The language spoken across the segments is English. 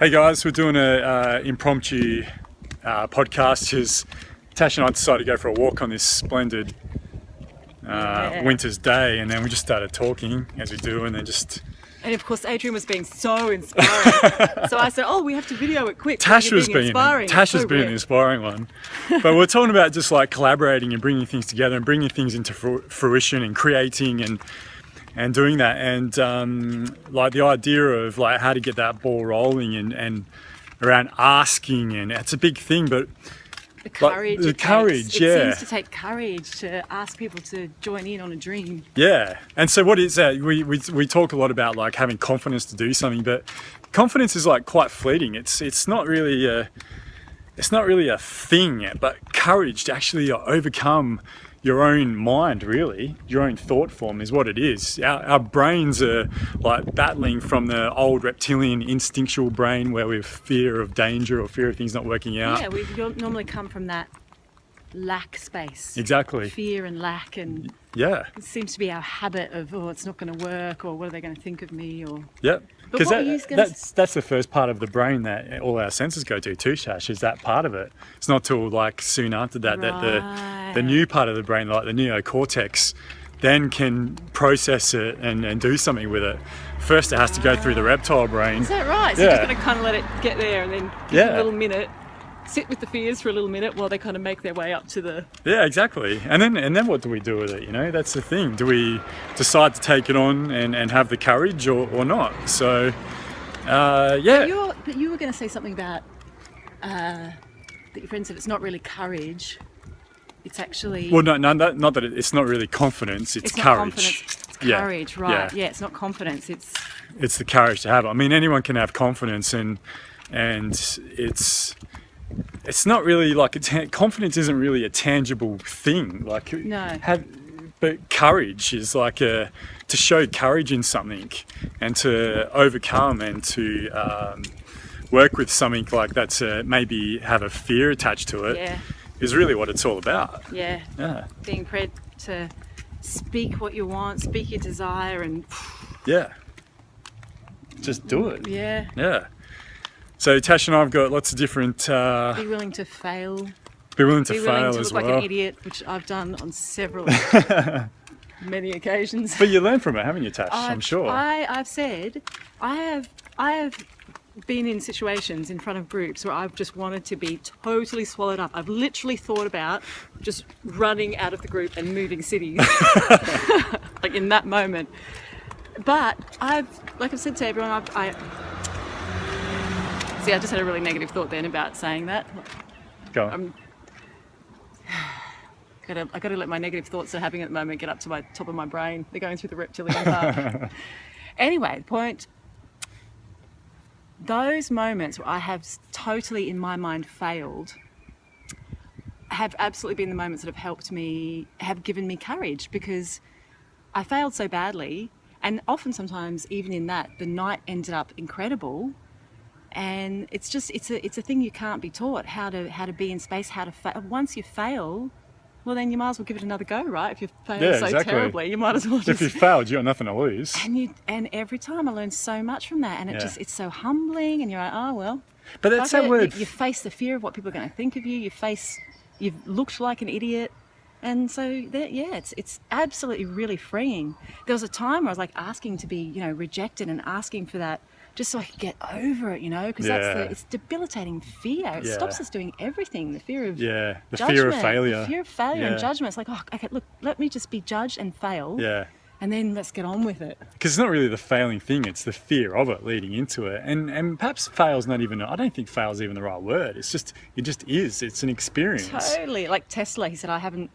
Hey guys, we're doing a impromptu podcast because Tash and I decided to go for a walk on this splendid winter's day, and then we just started talking as we do, and then just... And of course, Adrian was being so inspiring. So I said, "Oh, we have to video it quick." Tash was being the inspiring one. But we're talking about just like collaborating and bringing things together and bringing things into fruition and creating and doing that, and like the idea of like how to get that ball rolling and around asking, and it's a big thing, but the courage. Like, it seems to take courage to ask people to join in on a dream. Yeah, and so what is that? We talk a lot about like having confidence to do something, but confidence is like quite fleeting. It's not really a thing, but courage to actually overcome your own mind, really, your own thought form is what it is. Our brains are like battling from the old reptilian instinctual brain where we have fear of danger or fear of things not working out. Yeah, we normally come from that lack space. Exactly. Fear and lack, and yeah, it seems to be our habit of, oh, it's not going to work, or what are they going to think of me, or... Yep. Because that's the first part of the brain that all our senses go to too, Shash, is that part of it. It's not till like soon after that that the new part of the brain, like the neocortex, then can process it and do something with it. First it has to go through the reptile brain. Is that right? So you're just going to kind of let it get there and then give it a little minute, sit with the fears for a little minute while they kind of make their way up to the... Yeah, exactly. And then what do we do with it? You know, that's the thing. Do we decide to take it on and have the courage or not? So, yeah. But you were going to say something about that your friend said it's not really courage. It's actually... Well, not that it's not really confidence. It's courage. Not confidence. It's courage, yeah. right? Yeah, it's not confidence. It's the courage to have it. I mean, anyone can have confidence, and it's not really like confidence isn't really a tangible thing. Like no. But courage is like to show courage in something and to overcome and to work with something like that's maybe have a fear attached to it. Yeah. Is really what it's all about. Yeah. Yeah. Being prepared to speak what you want, speak your desire, and... Yeah. Just do it. Yeah. Yeah. So Tash and I have got lots of different... be willing to fail. Be willing to fail as well. Be willing to look like an idiot, which I've done on several, many occasions. But you learn from it, haven't you, Tash? I'm sure. I've said, I have been in situations in front of groups where I've just wanted to be totally swallowed up. I've literally thought about just running out of the group and moving cities, like in that moment. But like I've said to everyone, I just had a really negative thought then about saying that. Go on. I got to let my negative thoughts that are happening at the moment get up to my top of my brain. They're going through the reptilian part. Anyway, the point. Those moments where I have totally in my mind failed have absolutely been the moments that have helped me, have given me courage, because I failed so badly, and often sometimes even in that the night ended up incredible. And it's a thing you can't be taught, how to be in space, how to fail. Once you fail, well then you might as well give it another go, right? If you fail so terribly, you might as well just... If you failed, you got nothing to lose. And every time I learned so much from that, and it's so humbling, and you're like, oh well. But that's that word. You face the fear of what people are going to think of you. You've looked like an idiot, and so it's absolutely really freeing. There was a time where I was like asking to be, rejected and asking for that, just so I could get over it, because it's debilitating fear. It stops us doing everything. The fear of judgment, fear of failure. The fear of failure and judgment. It's like, oh, okay, look, let me just be judged and fail. Yeah. And then let's get on with it. Because it's not really the failing thing, it's the fear of it leading into it. And perhaps fail's not even, I don't think fail's even the right word. It just is. It's an experience. Totally. Like Tesla, he said, I haven't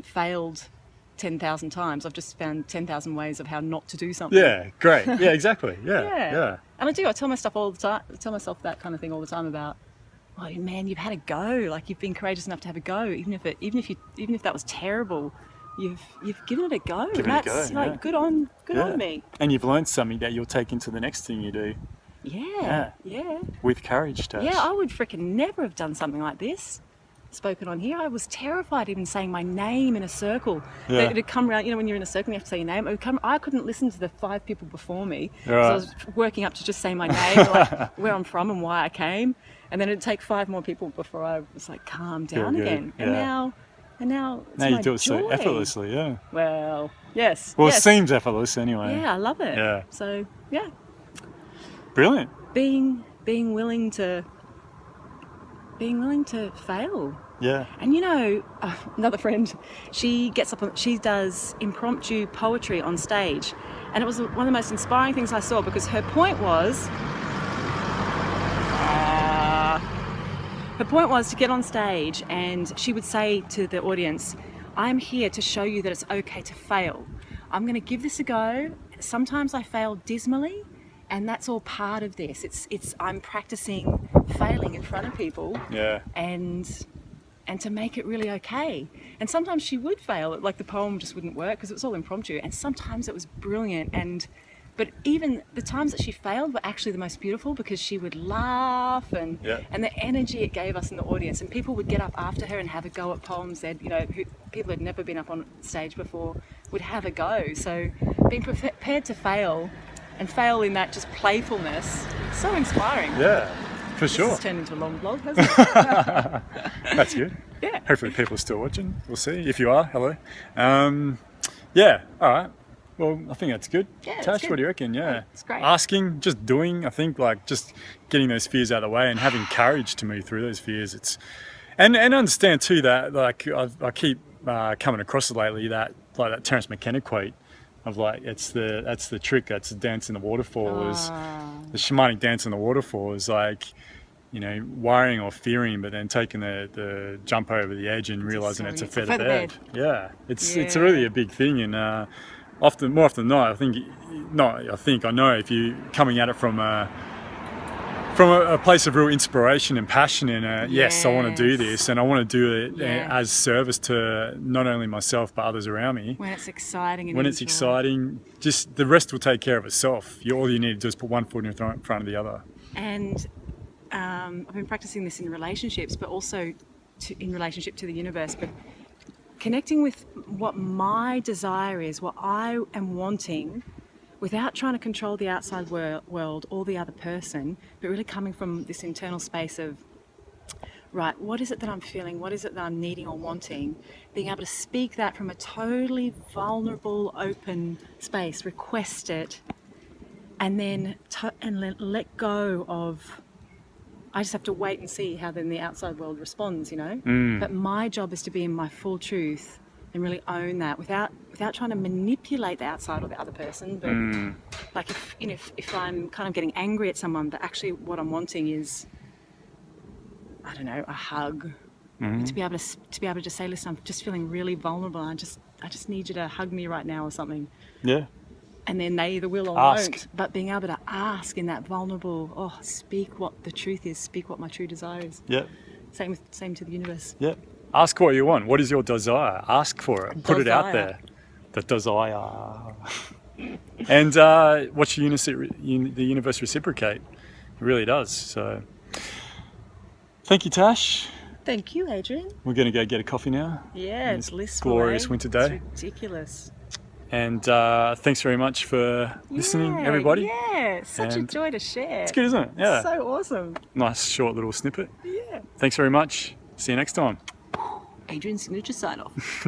failed 10,000 times. I've just found 10,000 ways of how not to do something. Yeah, great. Yeah, exactly. Yeah. And I tell myself all the time. I tell myself that kind of thing all the time about, oh man, you've had a go. Like you've been courageous enough to have a go, even if that was terrible. You've given it a go. Good on me. And you've learned something that you'll take into the next thing you do. Yeah. With courage, Tash. Yeah, I would freaking never have done something like this. spoken on here. I was terrified even saying my name in a circle. Yeah. It'd come around, you know, when you're in a circle and you have to say your name. I couldn't listen to the 5 people before me. Right. So I was working up to just say my name, like where I'm from and why I came. And then it'd take 5 more people before I was like, calm down Feel good. again. Yeah. And now it's Now my you do it so joy. effortlessly, yeah. Well, yes. Well, yes. it seems effortless anyway. Yeah, I love it. Yeah. So, yeah, Brilliant. being willing to fail. Yeah. And you know, another friend, she gets up, she does impromptu poetry on stage, and it was one of the most inspiring things I saw, because her point was to get on stage, and she would say to the audience, I'm here to show you that it's okay to fail. I'm going to give this a go. Sometimes I fail dismally, and that's all part of this. It's I'm practicing failing in front of people. Yeah. And to make it really okay. And sometimes she would fail, like the poem just wouldn't work because it was all impromptu, and sometimes it was brilliant. But even the times that she failed were actually the most beautiful, because she would laugh and the energy it gave us in the audience, and people would get up after her and have a go at poems that, you know, people had never been up on stage before would have a go. So being prepared to fail, and fail in that just playfulness, so inspiring. Yeah, for sure. This has turned into a long vlog, hasn't it? That's good. Yeah. Hopefully people are still watching. We'll see. If you are, hello. Yeah, all right. Well, I think that's good. Yeah, that's Tash, good. what do you reckon? Yeah. It's great. Asking, just doing, I think, like just getting those fears out of the way and having courage to move through those fears. And understand too that, like, I keep coming across it lately, that like that Terence McKenna quote of like, that's the trick, that's the dance in the waterfall, is the shamanic dance in the waterfall is like, you know, worrying or fearing, but then taking the jump over the edge and realizing it's a feather bed. Yeah, it's really a big thing, and more often than not, I know if you coming at it from a place of real inspiration and passion, and yes, I want to do this, and I want to do it as service to not only myself but others around me. When it's exciting. And When it's exciting, just the rest will take care of itself. All you need to do is put one foot in front of the other. And I've been practicing this in relationships, but also in relationship to the universe, but connecting with what my desire is, what I am wanting, without trying to control the outside world or the other person, but really coming from this internal space of, right, what is it that I'm feeling? What is it that I'm needing or wanting? Being able to speak that from a totally vulnerable, open space, request it, and then let go of, I just have to wait and see how then the outside world responds, you know? But my job is to be in my full truth and really own that without trying to manipulate the outside or the other person. But like if I'm kind of getting angry at someone, but actually what I'm wanting is, I don't know, a hug. To be able to just say, listen, I'm just feeling really vulnerable. I just need you to hug me right now or something. Yeah. And then they either will or Ask. won't. But being able to ask in that vulnerable, speak what the truth is, speak what my true desire is. Yeah. Same to the universe. Yeah. Ask what you want. What is your desire? Ask for it. Put it out Desire. there. The desire. And watch the universe reciprocate. It really does. So, thank you, Tash. Thank you, Adrian. We're going to go get a coffee now. Yeah, it's blissful. Glorious winter day. It's ridiculous. And thanks very much for listening, everybody. Yeah, such a And joy to share. It's good, isn't it? Yeah. So awesome. Nice short little snippet. Yeah. Thanks very much. See you next time. Adrian's signature sign off.